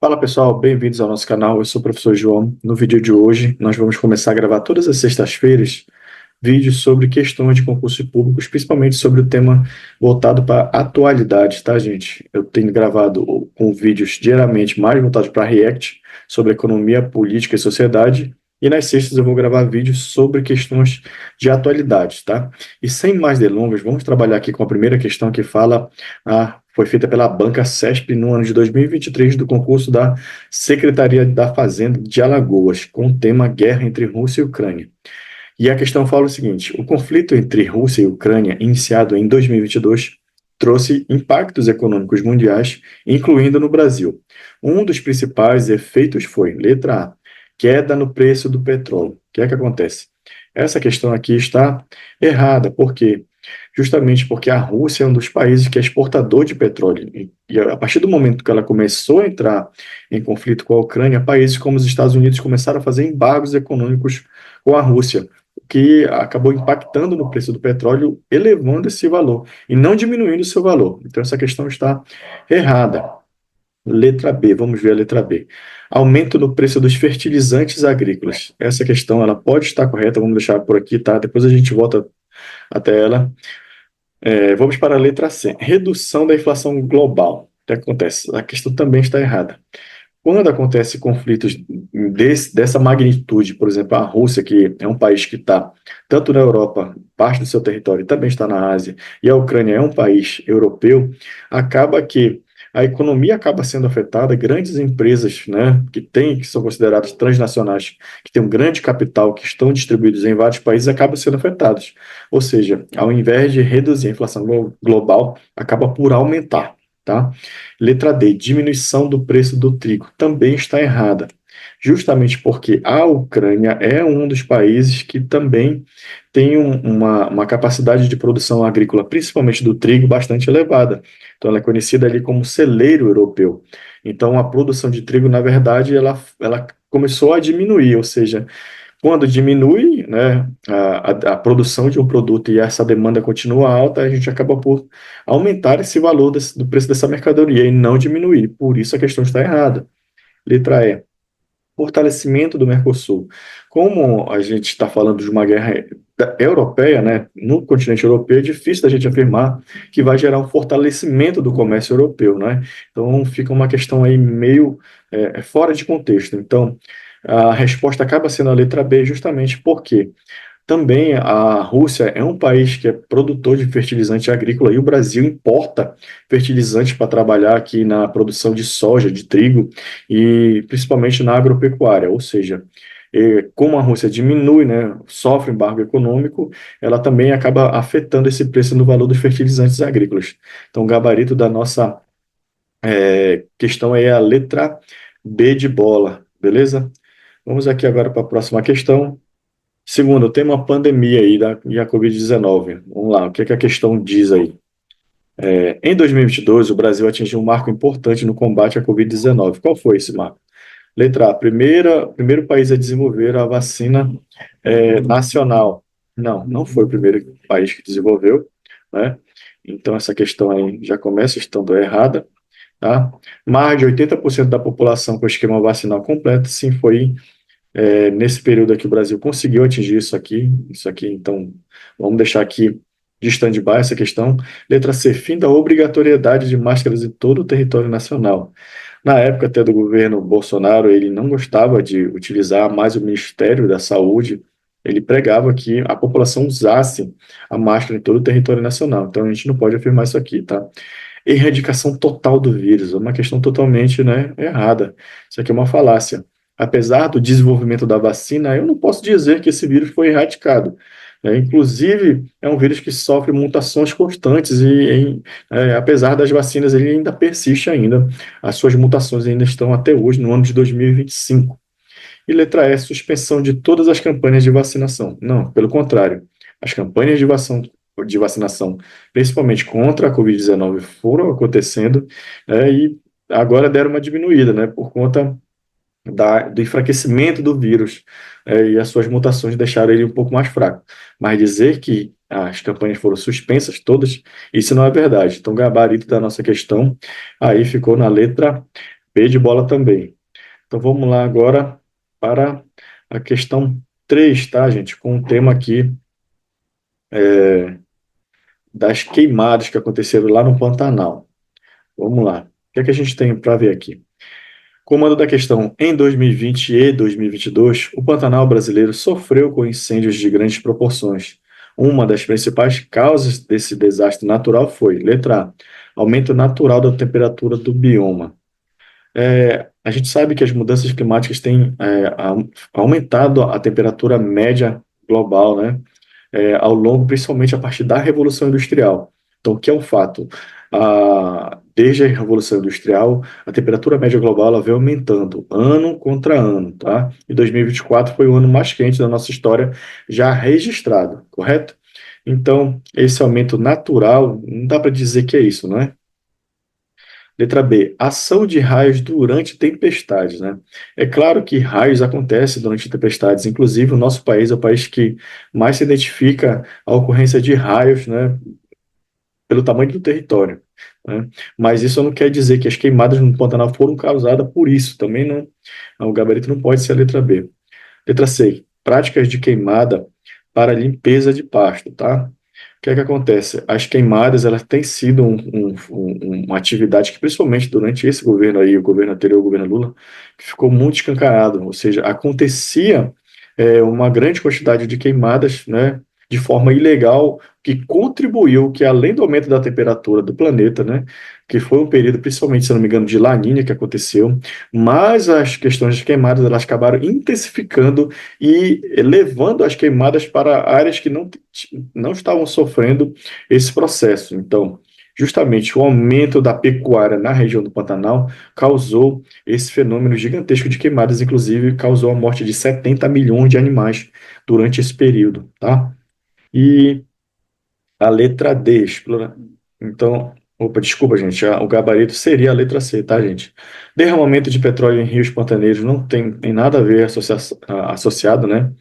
Fala pessoal, bem-vindos ao nosso canal. Eu sou o professor João. No vídeo de hoje, nós vamos começar a gravar todas as sextas-feiras vídeos sobre questões de concursos públicos, principalmente sobre o tema voltado para atualidades, tá, gente? Eu tenho gravado com vídeos diariamente mais voltados para React, sobre economia, política e sociedade. E nas sextas eu vou gravar vídeos sobre questões de atualidades, tá? E sem mais delongas, vamos trabalhar aqui com a primeira questão que fala, foi feita pela Banca CESP no ano de 2023 do concurso da Secretaria da Fazenda de Alagoas, com o tema Guerra entre Rússia e Ucrânia. E a questão fala o seguinte: o conflito entre Rússia e Ucrânia, iniciado em 2022, trouxe impactos econômicos mundiais, incluindo no Brasil. Um dos principais efeitos foi, letra A, queda no preço do petróleo. O que é que acontece? Essa questão aqui está errada, por quê? Justamente porque a Rússia é um dos países que é exportador de petróleo. E a partir do momento que ela começou a entrar em conflito com a Ucrânia, países como os Estados Unidos começaram a fazer embargos econômicos com a Rússia, o que acabou impactando no preço do petróleo, elevando esse valor e não diminuindo o seu valor. Então, essa questão está errada. Letra B, vamos ver a letra B. Aumento no preço dos fertilizantes agrícolas. Essa questão ela pode estar correta, vamos deixar por aqui, tá? Depois a gente volta até ela. Vamos para a letra C. Redução da inflação global. O que acontece? A questão também está errada. Quando acontece conflitos dessa magnitude, por exemplo, a Rússia, que é um país que está tanto na Europa, parte do seu território também está na Ásia, e a Ucrânia é um país europeu, acaba que a economia acaba sendo afetada, grandes empresas, né, que são consideradas transnacionais, que têm um grande capital, que estão distribuídos em vários países, acabam sendo afetadas. Ou seja, ao invés de reduzir a inflação global, acaba por aumentar. Tá? Letra D, diminuição do preço do trigo, também está errada, justamente porque a Ucrânia é um dos países que também tem uma capacidade de produção agrícola, principalmente do trigo, bastante elevada. Então, ela é conhecida ali como celeiro europeu. Então, a produção de trigo, na verdade, ela começou a diminuir, ou seja, quando diminui, né, a produção de um produto e essa demanda continua alta, a gente acaba por aumentar esse valor do preço dessa mercadoria e não diminuir. Por isso a questão está errada. Letra E. Fortalecimento do Mercosul. Como a gente está falando de uma guerra europeia, né, no continente europeu, é difícil da gente afirmar que vai gerar um fortalecimento do comércio europeu, né? Então fica uma questão aí meio fora de contexto. Então a resposta acaba sendo a letra B, justamente porque também a Rússia é um país que é produtor de fertilizante agrícola e o Brasil importa fertilizante para trabalhar aqui na produção de soja, de trigo e principalmente na agropecuária. Ou seja, como a Rússia diminui, né, sofre embargo econômico, ela também acaba afetando esse preço no valor dos fertilizantes agrícolas. Então, o gabarito da nossa questão é a letra B de bola, beleza? Vamos aqui agora para a próxima questão. Segundo, tem uma pandemia aí e a Covid-19. Vamos lá, o que é que a questão diz aí? Em 2022, o Brasil atingiu um marco importante no combate à Covid-19. Qual foi esse marco? Letra A, primeiro país a desenvolver a vacina nacional. Não, não foi o primeiro país que desenvolveu, né? Então, essa questão aí já começa estando errada, tá? Mais de 80% da população com esquema vacinal completo, sim, foi nesse período aqui o Brasil conseguiu atingir isso aqui, então vamos deixar aqui de stand-by essa questão. Letra C, fim da obrigatoriedade de máscaras em todo o território nacional. Na época até do governo Bolsonaro, ele não gostava de utilizar mais o Ministério da Saúde, ele pregava que a população usasse a máscara em todo o território nacional, então a gente não pode afirmar isso aqui, tá? Erradicação total do vírus, é uma questão totalmente, né, errada. Isso aqui é uma falácia. Apesar do desenvolvimento da vacina, eu não posso dizer que esse vírus foi erradicado. Inclusive, é um vírus que sofre mutações constantes e, apesar das vacinas, ele ainda persiste ainda. As suas mutações ainda estão até hoje, no ano de 2025. E letra E, suspensão de todas as campanhas de vacinação. Não, pelo contrário. As campanhas de vacinação, principalmente contra a Covid-19, foram acontecendo, e agora deram uma diminuída, né, por conta do enfraquecimento do vírus, e as suas mutações deixaram ele um pouco mais fraco. Mas dizer que as campanhas foram suspensas todas, isso não é verdade. Então, o gabarito da nossa questão aí ficou na letra B de bola também. Então vamos lá agora para a questão 3, tá, gente? Com o tema aqui das queimadas que aconteceram lá no Pantanal. Vamos lá. O que é que a gente tem para ver aqui? Comando da questão: em 2020 e 2022, o Pantanal brasileiro sofreu com incêndios de grandes proporções. Uma das principais causas desse desastre natural foi, letra A, aumento natural da temperatura do bioma. A gente sabe que as mudanças climáticas têm aumentado a temperatura média global, né? Ao longo, principalmente a partir da Revolução Industrial. Então, o que é um fato? Desde a Revolução Industrial, a temperatura média global ela vem aumentando ano contra ano, tá? E 2024 foi o ano mais quente da nossa história já registrado, correto? Então, esse aumento natural, não dá para dizer que é isso, não é? Letra B, ação de raios durante tempestades, né? É claro que raios acontecem durante tempestades, inclusive o nosso país é o país que mais se identifica a ocorrência de raios, né, pelo tamanho do território, né? Mas isso não quer dizer que as queimadas no Pantanal foram causadas por isso, também não, o gabarito não pode ser a letra B. Letra C, práticas de queimada para limpeza de pasto, tá? O que é que acontece? As queimadas, elas têm sido uma atividade que, principalmente durante esse governo aí, o governo anterior, o governo Lula, que ficou muito escancarado, ou seja, acontecia uma grande quantidade de queimadas, né, de forma ilegal, que contribuiu, que além do aumento da temperatura do planeta, né, que foi um período, principalmente, se não me engano, de La Niña que aconteceu, mas as questões de queimadas, elas acabaram intensificando e levando as queimadas para áreas que não estavam sofrendo esse processo. Então, justamente o aumento da pecuária na região do Pantanal causou esse fenômeno gigantesco de queimadas, inclusive causou a morte de 70 milhões de animais durante esse período, tá? E a letra D, então, opa, desculpa, gente, o gabarito seria a letra C, tá, gente? Derramamento de petróleo em rios pantaneiros não tem nada a ver associado, né,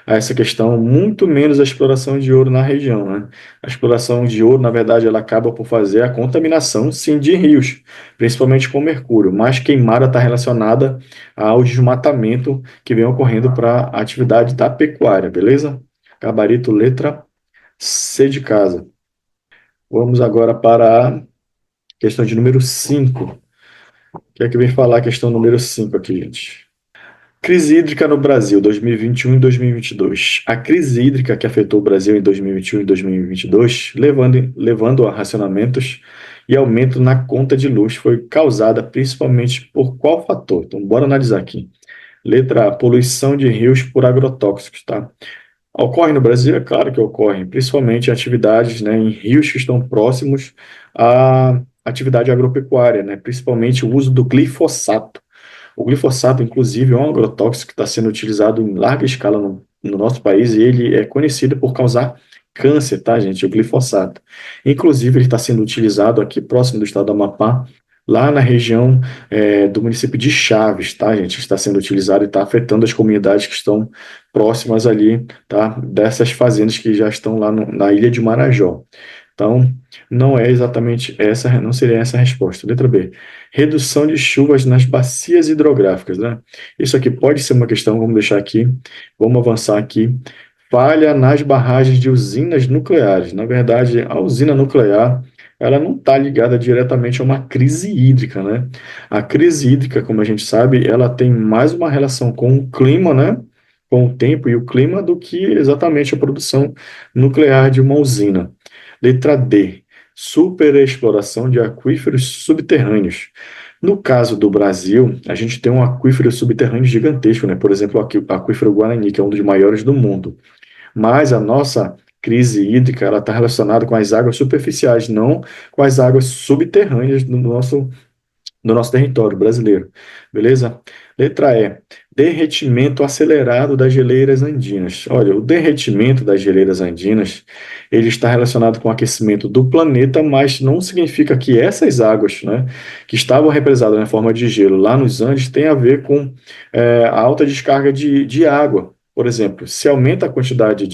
a essa questão, muito menos a exploração de ouro na região, né? A exploração de ouro, na verdade, ela acaba por fazer a contaminação, sim, de rios, principalmente com mercúrio, mas queimada está relacionada ao desmatamento que vem ocorrendo para a atividade da pecuária, beleza? Gabarito letra C de casa. Vamos agora para a questão de número 5. O que é que vem falar a questão número 5 aqui, gente? Crise hídrica no Brasil, 2021 e 2022. A crise hídrica que afetou o Brasil em 2021 e 2022, levando a racionamentos e aumento na conta de luz, foi causada principalmente por qual fator? Então, bora analisar aqui. Letra A, poluição de rios por agrotóxicos, tá? Ocorre no Brasil? É claro que ocorre, principalmente atividades, né, em rios que estão próximos à atividade agropecuária, né, principalmente o uso do glifosato. O glifosato, inclusive, é um agrotóxico que está sendo utilizado em larga escala no nosso país e ele é conhecido por causar câncer, tá, gente? O glifosato. Inclusive, ele está sendo utilizado aqui próximo do estado do Amapá, lá na região do município de Chaves, tá, gente? Está sendo utilizado e está afetando as comunidades que estão próximas ali, tá? Dessas fazendas que já estão lá na ilha de Marajó. Então, não é exatamente essa, não seria essa a resposta. Letra B. Redução de chuvas nas bacias hidrográficas, né? Isso aqui pode ser uma questão, vamos deixar aqui, vamos avançar aqui. Falha nas barragens de usinas nucleares. Na verdade, a usina nuclear, ela não está ligada diretamente a uma crise hídrica, né? A crise hídrica, como a gente sabe, ela tem mais uma relação com o clima, né? Com o tempo e o clima do que exatamente a produção nuclear de uma usina. Letra D. Superexploração de aquíferos subterrâneos. No caso do Brasil, a gente tem um aquífero subterrâneo gigantesco, né? Por exemplo, o aquífero Guarani, que é um dos maiores do mundo. Mas a nossa crise hídrica ela está relacionada com as águas superficiais, não com as águas subterrâneas do nosso território brasileiro. Beleza? Letra E. Derretimento acelerado das geleiras andinas. Olha, o derretimento das geleiras andinas, ele está relacionado com o aquecimento do planeta, mas não significa que essas águas, né, que estavam represadas na forma de gelo lá nos Andes, tem a ver com a alta descarga de água. Por exemplo, se aumenta a quantidade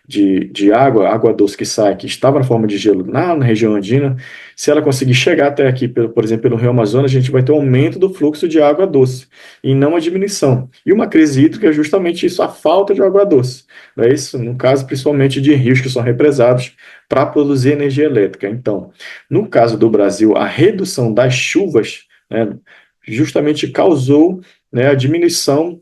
de água, água doce que sai, que estava na forma de gelo na região andina, se ela conseguir chegar até aqui, por exemplo, pelo Rio Amazonas, a gente vai ter um aumento do fluxo de água doce e não a diminuição. E uma crise hídrica é justamente isso, a falta de água doce. Não é isso? No caso, principalmente de rios que são represados para produzir energia elétrica. Então, no caso do Brasil, a redução das chuvas, né, justamente causou, né, a diminuição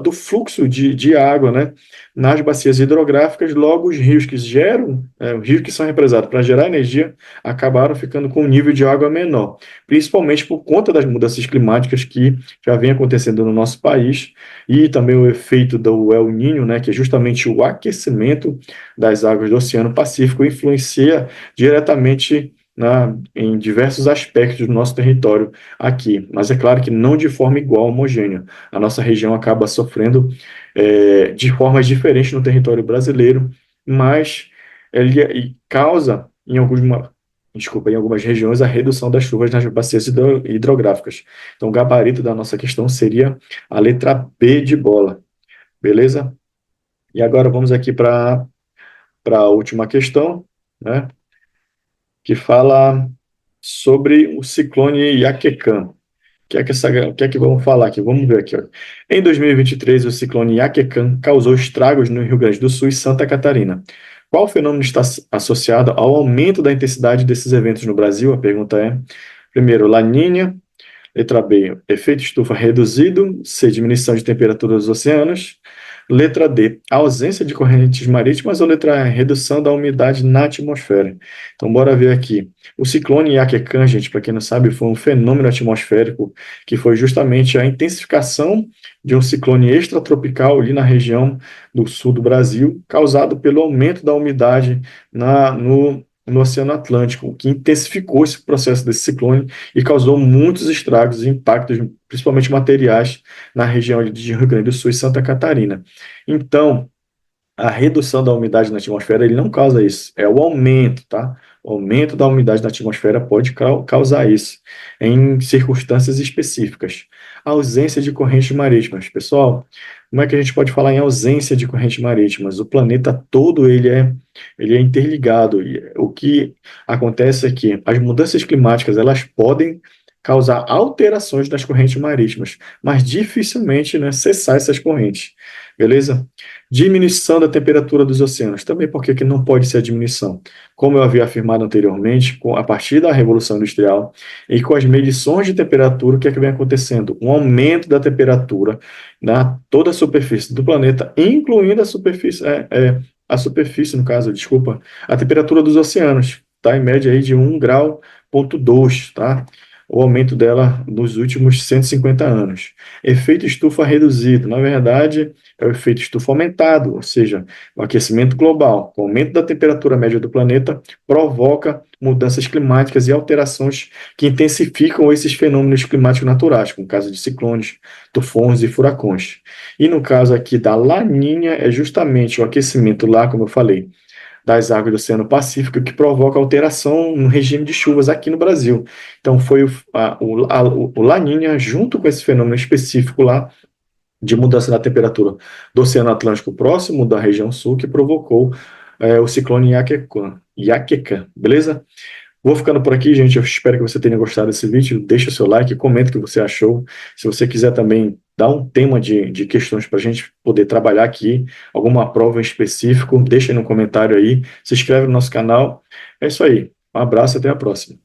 do fluxo de água, né, nas bacias hidrográficas. Logo, os rios que geram, os rios que são represados para gerar energia, acabaram ficando com um nível de água menor, principalmente por conta das mudanças climáticas que já vem acontecendo no nosso país, e também o efeito do El Niño, né, que é justamente o aquecimento das águas do Oceano Pacífico, influencia diretamente em diversos aspectos do nosso território aqui, mas é claro que não de forma igual, homogênea. A nossa região acaba sofrendo de formas diferentes no território brasileiro, mas ele causa em algumas regiões a redução das chuvas nas bacias hidrográficas. Então, o gabarito da nossa questão seria a letra B de bola, beleza? E agora vamos aqui para a última questão, né, que fala sobre o ciclone Iaquecã. O que é que vamos falar aqui? Vamos ver aqui. Ó. Em 2023, o ciclone Iaquecã causou estragos no Rio Grande do Sul e Santa Catarina. Qual fenômeno está associado ao aumento da intensidade desses eventos no Brasil? A pergunta é, primeiro, La Niña, letra B, efeito estufa reduzido, C, diminuição de temperatura dos oceanos. Letra D, ausência de correntes marítimas, ou letra E, redução da umidade na atmosfera. Então, bora ver aqui. O ciclone Iaquecã, gente, para quem não sabe, foi um fenômeno atmosférico que foi justamente a intensificação de um ciclone extratropical ali na região do sul do Brasil, causado pelo aumento da umidade no Oceano Atlântico, o que intensificou esse processo desse ciclone e causou muitos estragos e impactos, principalmente materiais, na região de Rio Grande do Sul e Santa Catarina. Então, a redução da umidade na atmosfera, ele não causa isso, é o aumento, tá? O aumento da umidade na atmosfera pode causar isso, em circunstâncias específicas. A ausência de correntes marítimas. Pessoal, como é que a gente pode falar em ausência de correntes marítimas? O planeta todo, ele é interligado. E o que acontece é que as mudanças climáticas, elas podem causar alterações nas correntes marítimas, mas dificilmente, né, cessar essas correntes, beleza? Diminuição da temperatura dos oceanos. Também porque que não pode ser a diminuição. Como eu havia afirmado anteriormente, a partir da Revolução Industrial e com as medições de temperatura, o que é que vem acontecendo? Um aumento da temperatura na toda a superfície do planeta, incluindo a superfície, no caso, desculpa, a temperatura dos oceanos, tá? Em média aí de 1,2 graus, tá? O aumento dela nos últimos 150 anos. Efeito estufa reduzido, na verdade, é o efeito estufa aumentado, ou seja, o aquecimento global, com o aumento da temperatura média do planeta, provoca mudanças climáticas e alterações que intensificam esses fenômenos climáticos naturais, como o caso de ciclones, tufões e furacões. E no caso aqui da Laninha, é justamente o aquecimento lá, como eu falei, das águas do Oceano Pacífico, que provoca alteração no regime de chuvas aqui no Brasil. Então, foi o Laninha, junto com esse fenômeno específico lá, de mudança da temperatura do Oceano Atlântico próximo da região sul, que provocou o ciclone Iaquecã, beleza? Vou ficando por aqui, gente. Eu espero que você tenha gostado desse vídeo. Deixa o seu like, comenta o que você achou. Se você quiser também dar um tema de questões para a gente poder trabalhar aqui, alguma prova em específico, deixa aí no comentário aí. Se inscreve no nosso canal. É isso aí. Um abraço e até a próxima.